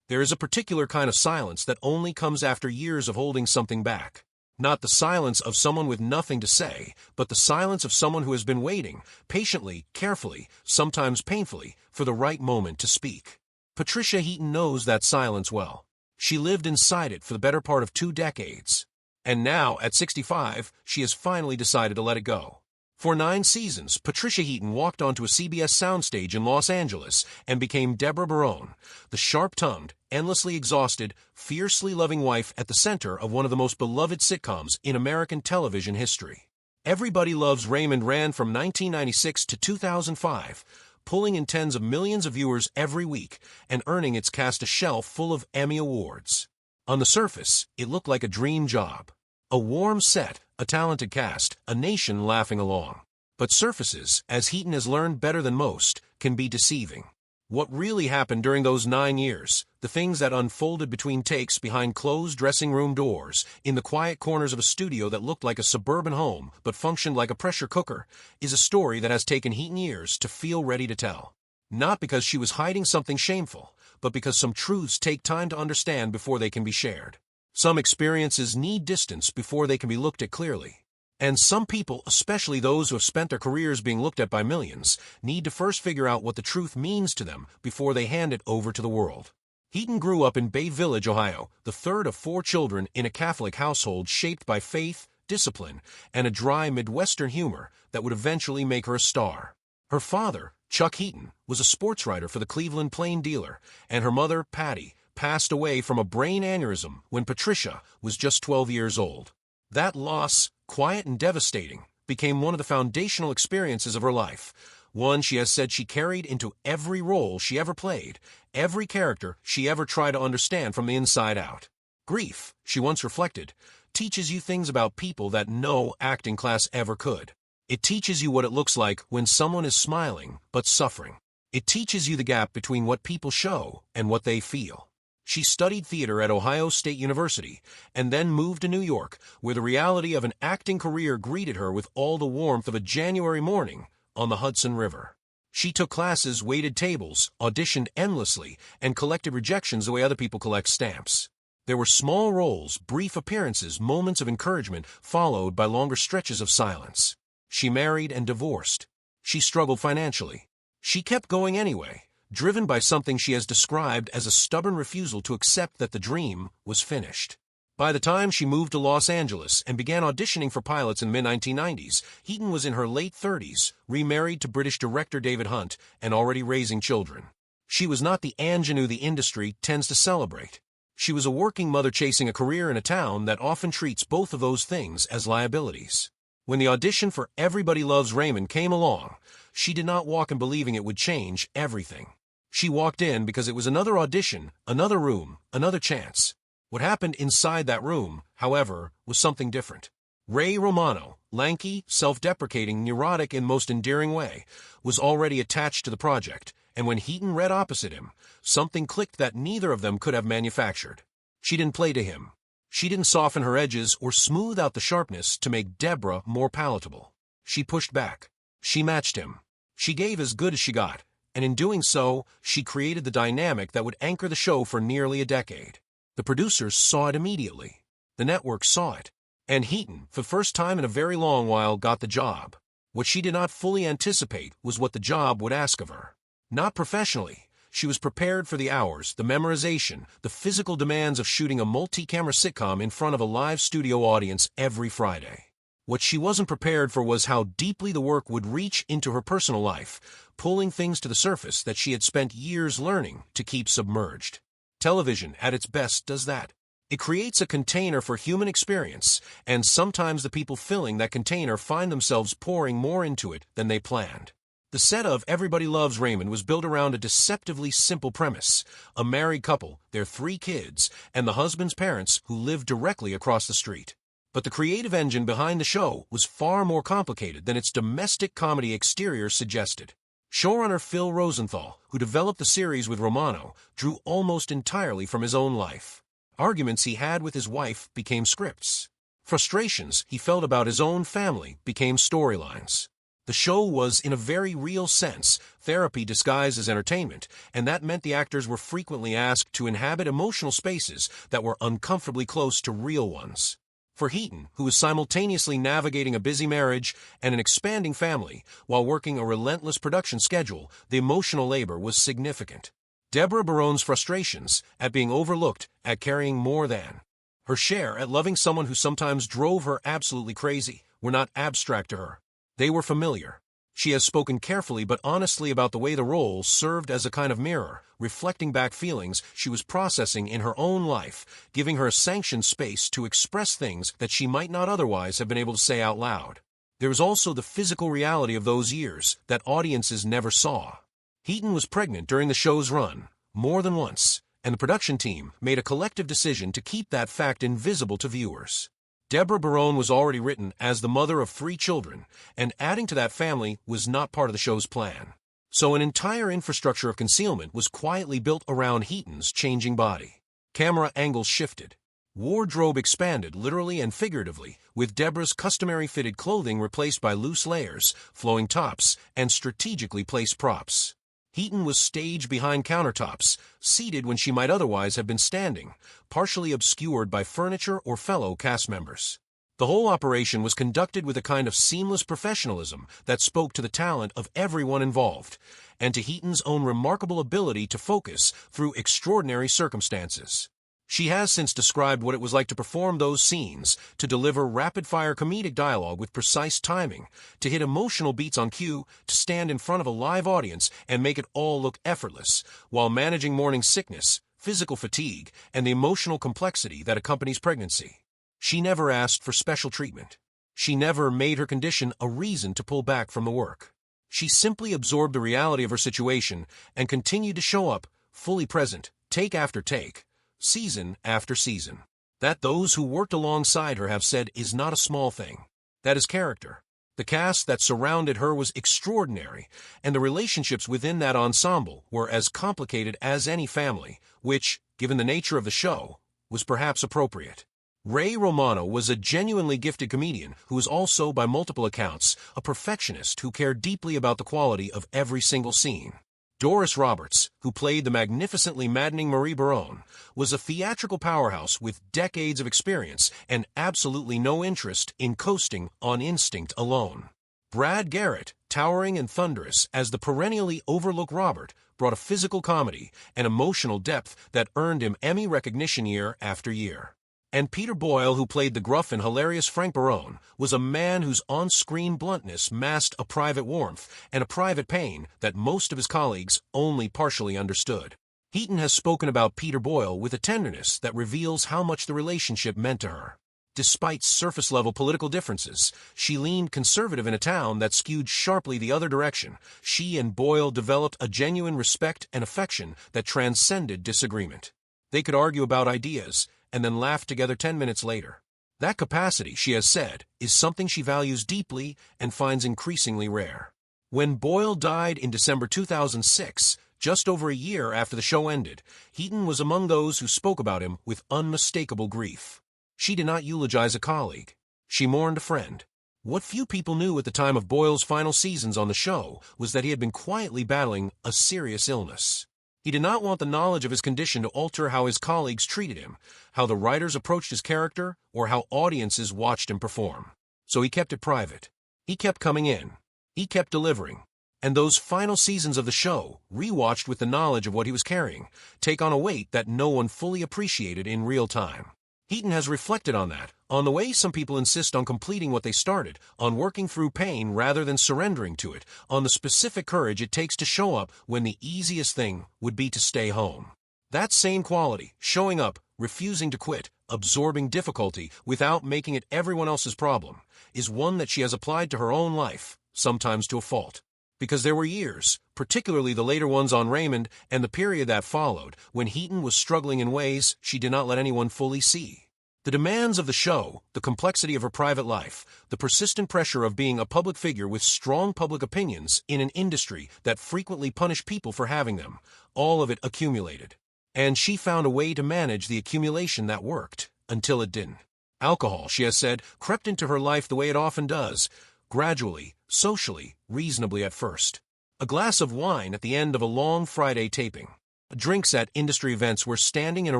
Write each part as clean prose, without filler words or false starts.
There is a particular kind of silence that only comes after years of holding something back. Not the silence of someone with nothing to say, but the silence of someone who has been waiting, patiently, carefully, sometimes painfully, for the right moment to speak. Patricia Heaton knows that silence well. She lived inside it for the better part of 2 decades. And now, at 65, she has finally decided to let it go. For 9 seasons, Patricia Heaton walked onto a CBS soundstage in Los Angeles and became Debra Barone, the sharp-tongued, endlessly exhausted, fiercely loving wife at the center of one of the most beloved sitcoms in American television history. Everybody Loves Raymond ran from 1996 to 2005, pulling in tens of millions of viewers every week and earning its cast a shelf full of Emmy Awards. On the surface, it looked like a dream job. A warm set, a talented cast, a nation laughing along. But surfaces, as Heaton has learned better than most, can be deceiving. What really happened during those 9 years, the things that unfolded between takes behind closed dressing room doors, in the quiet corners of a studio that looked like a suburban home but functioned like a pressure cooker, is a story that has taken Heaton years to feel ready to tell. Not because she was hiding something shameful, but because some truths take time to understand before they can be shared. Some experiences need distance before they can be looked at clearly. And some people, especially those who have spent their careers being looked at by millions, need to first figure out what the truth means to them before they hand it over to the world. Heaton grew up in Bay Village, Ohio, the third of 4 children in a Catholic household shaped by faith, discipline, and a dry Midwestern humor that would eventually make her a star. Her father, Chuck Heaton, was a sports writer for the Cleveland Plain Dealer, and her mother, Patty, passed away from a brain aneurysm when Patricia was just 12 years old. That loss, quiet and devastating, became one of the foundational experiences of her life, one she has said she carried into every role she ever played, every character she ever tried to understand from the inside out. Grief, she once reflected, teaches you things about people that no acting class ever could. It teaches you what it looks like when someone is smiling but suffering. It teaches you the gap between what people show and what they feel. She studied theater at Ohio State University and then moved to New York, where the reality of an acting career greeted her with all the warmth of a January morning on the Hudson River. She took classes, waited tables, auditioned endlessly, and collected rejections the way other people collect stamps. There were small roles, brief appearances, moments of encouragement, followed by longer stretches of silence. She married and divorced. She struggled financially. She kept going anyway, driven by something she has described as a stubborn refusal to accept that the dream was finished. By the time she moved to Los Angeles and began auditioning for pilots in the mid-1990s, Heaton was in her late 30s, remarried to British director David Hunt, and already raising children. She was not the ingenue the industry tends to celebrate. She was a working mother chasing a career in a town that often treats both of those things as liabilities. When the audition for Everybody Loves Raymond came along, she did not walk in believing it would change everything. She walked in because it was another audition, another room, another chance. What happened inside that room, however, was something different. Ray Romano, lanky, self-deprecating, neurotic in most endearing way, was already attached to the project, and when Heaton read opposite him, something clicked that neither of them could have manufactured. She didn't play to him. She didn't soften her edges or smooth out the sharpness to make Debra more palatable. She pushed back. She matched him. She gave as good as she got, and in doing so, she created the dynamic that would anchor the show for nearly a decade. The producers saw it immediately. The network saw it. And Heaton, for the first time in a very long while, got the job. What she did not fully anticipate was what the job would ask of her. Not professionally. She was prepared for the hours, the memorization, the physical demands of shooting a multi-camera sitcom in front of a live studio audience every Friday. What she wasn't prepared for was how deeply the work would reach into her personal life, pulling things to the surface that she had spent years learning to keep submerged. Television, at its best, does that. It creates a container for human experience, and sometimes the people filling that container find themselves pouring more into it than they planned. The set of Everybody Loves Raymond was built around a deceptively simple premise: a married couple, their 3 kids, and the husband's parents who lived directly across the street. But the creative engine behind the show was far more complicated than its domestic comedy exterior suggested. Showrunner Phil Rosenthal, who developed the series with Romano, drew almost entirely from his own life. Arguments he had with his wife became scripts. Frustrations he felt about his own family became storylines. The show was, in a very real sense, therapy disguised as entertainment, and that meant the actors were frequently asked to inhabit emotional spaces that were uncomfortably close to real ones. For Heaton, who was simultaneously navigating a busy marriage and an expanding family while working a relentless production schedule, the emotional labor was significant. Debra Barone's frustrations at being overlooked, at carrying more than her share, at loving someone who sometimes drove her absolutely crazy, were not abstract to her. They were familiar. She has spoken carefully but honestly about the way the role served as a kind of mirror, reflecting back feelings she was processing in her own life, giving her a sanctioned space to express things that she might not otherwise have been able to say out loud. There was also the physical reality of those years that audiences never saw. Heaton was pregnant during the show's run, more than once, and the production team made a collective decision to keep that fact invisible to viewers. Debra Barone was already written as the mother of 3 children, and adding to that family was not part of the show's plan. So an entire infrastructure of concealment was quietly built around Heaton's changing body. Camera angles shifted. Wardrobe expanded, literally and figuratively, with Debra's customary fitted clothing replaced by loose layers, flowing tops, and strategically placed props. Heaton was staged behind countertops, seated when she might otherwise have been standing, partially obscured by furniture or fellow cast members. The whole operation was conducted with a kind of seamless professionalism that spoke to the talent of everyone involved, and to Heaton's own remarkable ability to focus through extraordinary circumstances. She has since described what it was like to perform those scenes, to deliver rapid-fire comedic dialogue with precise timing, to hit emotional beats on cue, to stand in front of a live audience and make it all look effortless, while managing morning sickness, physical fatigue, and the emotional complexity that accompanies pregnancy. She never asked for special treatment. She never made her condition a reason to pull back from the work. She simply absorbed the reality of her situation and continued to show up, fully present, take after take, season after season. That those who worked alongside her have said is not a small thing. That is character. The cast that surrounded her was extraordinary, and the relationships within that ensemble were as complicated as any family, which, given the nature of the show, was perhaps appropriate. Ray Romano was a genuinely gifted comedian who was also, by multiple accounts, a perfectionist who cared deeply about the quality of every single scene. Doris Roberts, who played the magnificently maddening Marie Barone, was a theatrical powerhouse with decades of experience and absolutely no interest in coasting on instinct alone. Brad Garrett, towering and thunderous as the perennially overlooked Robert, brought a physical comedy and emotional depth that earned him Emmy recognition year after year. And Peter Boyle, who played the gruff and hilarious Frank Barone, was a man whose on-screen bluntness masked a private warmth and a private pain that most of his colleagues only partially understood. Heaton has spoken about Peter Boyle with a tenderness that reveals how much the relationship meant to her. Despite surface-level political differences, she leaned conservative in a town that skewed sharply the other direction. She and Boyle developed a genuine respect and affection that transcended disagreement. They could argue about ideas and then laugh together 10 minutes later. That capacity, she has said, is something she values deeply and finds increasingly rare. When Boyle died in December 2006, just over a year after the show ended, Heaton was among those who spoke about him with unmistakable grief. She did not eulogize a colleague. She mourned a friend. What few people knew at the time of Boyle's final seasons on the show was that he had been quietly battling a serious illness. He did not want the knowledge of his condition to alter how his colleagues treated him, how the writers approached his character, or how audiences watched him perform. So he kept it private. He kept coming in. He kept delivering. And those final seasons of the show, rewatched with the knowledge of what he was carrying, take on a weight that no one fully appreciated in real time. Heaton has reflected on that, on the way some people insist on completing what they started, on working through pain rather than surrendering to it, on the specific courage it takes to show up when the easiest thing would be to stay home. That same quality, showing up, refusing to quit, absorbing difficulty without making it everyone else's problem, is one that she has applied to her own life, sometimes to a fault. Because there were years, particularly the later ones on Raymond and the period that followed, when Heaton was struggling in ways she did not let anyone fully see. The demands of the show, the complexity of her private life, the persistent pressure of being a public figure with strong public opinions in an industry that frequently punished people for having them, all of it accumulated. And she found a way to manage the accumulation that worked, until it didn't. Alcohol, she has said, crept into her life the way it often does, gradually, socially, reasonably at first. A glass of wine at the end of a long Friday taping. Drinks at industry events where standing in a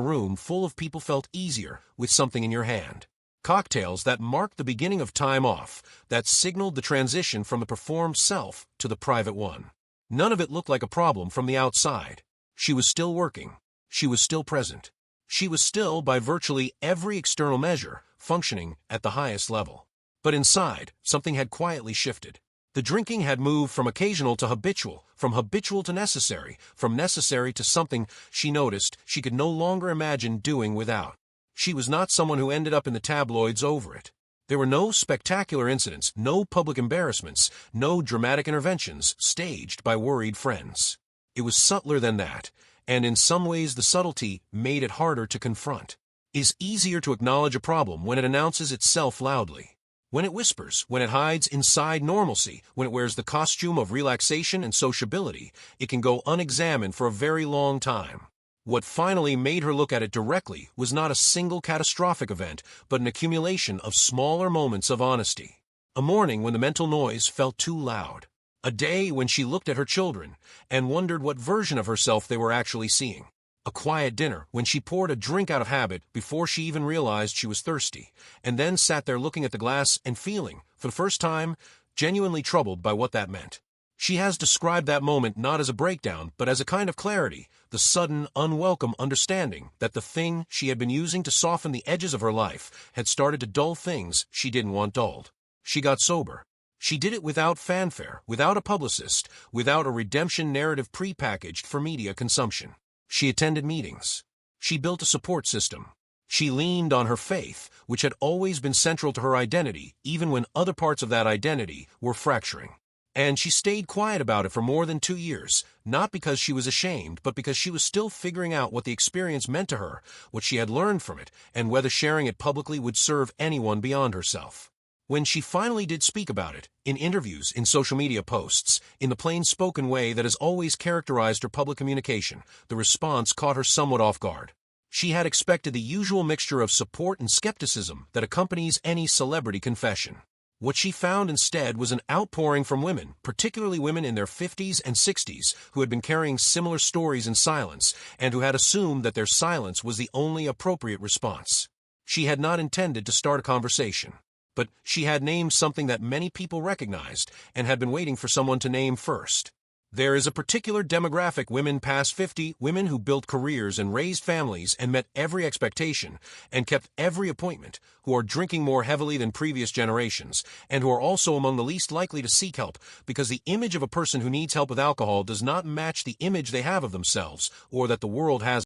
room full of people felt easier with something in your hand. Cocktails that marked the beginning of time off, that signaled the transition from the performed self to the private one. None of it looked like a problem from the outside. She was still working. She was still present. She was still, by virtually every external measure, functioning at the highest level. But inside, something had quietly shifted. The drinking had moved from occasional to habitual, from habitual to necessary, from necessary to something she noticed she could no longer imagine doing without. She was not someone who ended up in the tabloids over it. There were no spectacular incidents, no public embarrassments, no dramatic interventions staged by worried friends. It was subtler than that, and in some ways the subtlety made it harder to confront. It is easier to acknowledge a problem when it announces itself loudly. When it whispers, when it hides inside normalcy, when it wears the costume of relaxation and sociability, it can go unexamined for a very long time. What finally made her look at it directly was not a single catastrophic event, but an accumulation of smaller moments of honesty. A morning when the mental noise felt too loud. A day when she looked at her children and wondered what version of herself they were actually seeing. A quiet dinner when she poured a drink out of habit before she even realized she was thirsty, and then sat there looking at the glass and feeling, for the first time, genuinely troubled by what that meant. She has described that moment not as a breakdown, but as a kind of clarity, the sudden, unwelcome understanding that the thing she had been using to soften the edges of her life had started to dull things she didn't want dulled. She got sober. She did it without fanfare, without a publicist, without a redemption narrative prepackaged for media consumption. She attended meetings. She built a support system. She leaned on her faith, which had always been central to her identity, even when other parts of that identity were fracturing. And she stayed quiet about it for more than 2 years, not because she was ashamed, but because she was still figuring out what the experience meant to her, what she had learned from it, and whether sharing it publicly would serve anyone beyond herself. When she finally did speak about it, in interviews, in social media posts, in the plain-spoken way that has always characterized her public communication, the response caught her somewhat off guard. She had expected the usual mixture of support and skepticism that accompanies any celebrity confession. What she found instead was an outpouring from women, particularly women in their 50s and 60s, who had been carrying similar stories in silence, and who had assumed that their silence was the only appropriate response. She had not intended to start a conversation, but she had named something that many people recognized and had been waiting for someone to name first. There is a particular demographic, women past 50, women who built careers and raised families and met every expectation and kept every appointment, who are drinking more heavily than previous generations, and who are also among the least likely to seek help because the image of a person who needs help with alcohol does not match the image they have of themselves or that the world has.